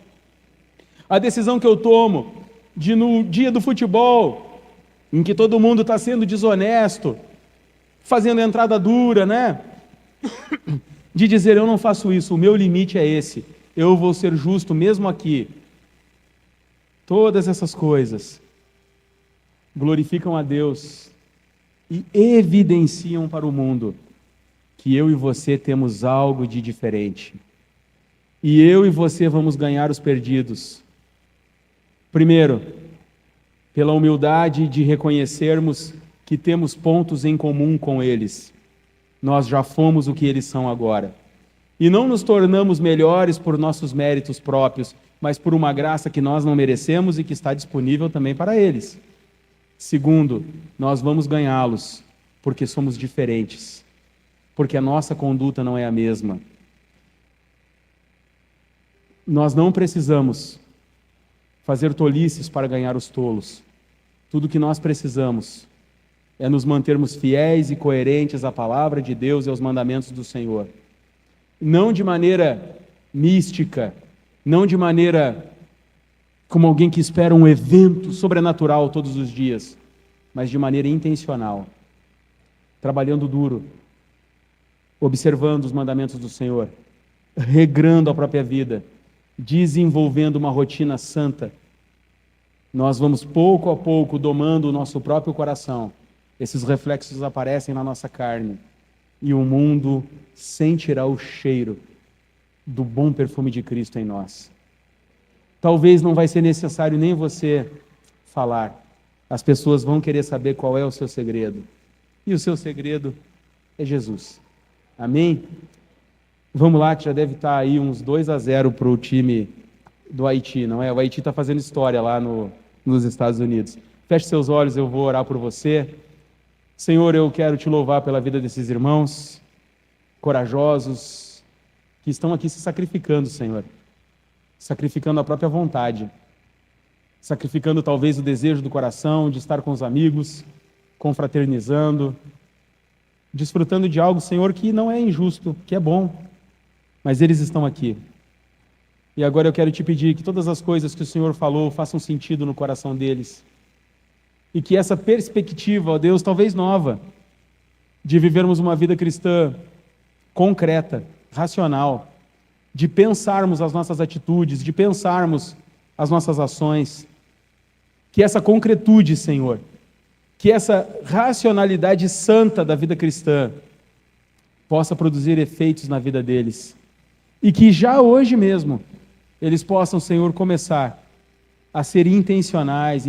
a decisão que eu tomo de no dia do futebol, em que todo mundo está sendo desonesto, fazendo entrada dura, né? De dizer, eu não faço isso, o meu limite é esse, eu vou ser justo mesmo aqui. Todas essas coisas glorificam a Deus e evidenciam para o mundo que eu e você temos algo de diferente. E eu e você vamos ganhar os perdidos. Primeiro, pela humildade de reconhecermos que temos pontos em comum com eles. Nós já fomos o que eles são agora. E não nos tornamos melhores por nossos méritos próprios, mas por uma graça que nós não merecemos e que está disponível também para eles. Segundo, nós vamos ganhá-los porque somos diferentes, porque a nossa conduta não é a mesma. Nós não precisamos fazer tolices para ganhar os tolos. Tudo que nós precisamos é nos mantermos fiéis e coerentes à palavra de Deus e aos mandamentos do Senhor. Não de maneira mística, não de maneira como alguém que espera um evento sobrenatural todos os dias, mas de maneira intencional, trabalhando duro, observando os mandamentos do Senhor, regrando a própria vida, desenvolvendo uma rotina santa. Nós vamos pouco a pouco domando o nosso próprio coração. Esses reflexos aparecem na nossa carne e o mundo sentirá o cheiro do bom perfume de Cristo em nós. Talvez não vai ser necessário nem você falar. As pessoas vão querer saber qual é o seu segredo. E o seu segredo é Jesus. Amém? Vamos lá, que já deve estar aí uns 2-0 para o time do Haiti, não é? O Haiti está fazendo história lá nos Estados Unidos. Feche seus olhos, eu vou orar por você. Senhor, eu quero te louvar pela vida desses irmãos corajosos que estão aqui se sacrificando, Senhor. Sacrificando a própria vontade. Sacrificando talvez o desejo do coração de estar com os amigos, confraternizando, desfrutando de algo, Senhor, que não é injusto, que é bom, mas eles estão aqui. E agora eu quero te pedir que todas as coisas que o Senhor falou façam sentido no coração deles. E que essa perspectiva, ó Deus, talvez nova, de vivermos uma vida cristã concreta, racional, de pensarmos as nossas atitudes, de pensarmos as nossas ações, que essa concretude, Senhor, que essa racionalidade santa da vida cristã possa produzir efeitos na vida deles. E que já hoje mesmo eles possam, Senhor, começar a ser intencionais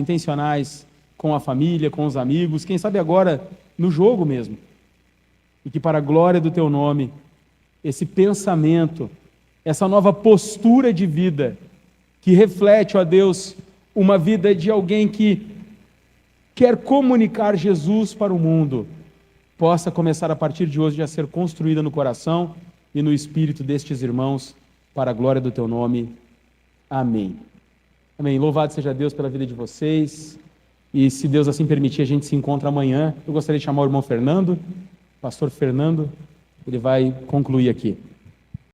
com a família, com os amigos, quem sabe agora no jogo mesmo. E que para a glória do Teu nome, esse pensamento, essa nova postura de vida, que reflete, ó Deus, uma vida de alguém que quer comunicar Jesus para o mundo, possa começar a partir de hoje a ser construída no coração e no espírito destes irmãos, para a glória do Teu nome. Amém. Amém. Louvado seja Deus pela vida de vocês. E se Deus assim permitir, a gente se encontra amanhã. Eu gostaria de chamar o irmão Fernando, pastor Fernando, ele vai concluir aqui.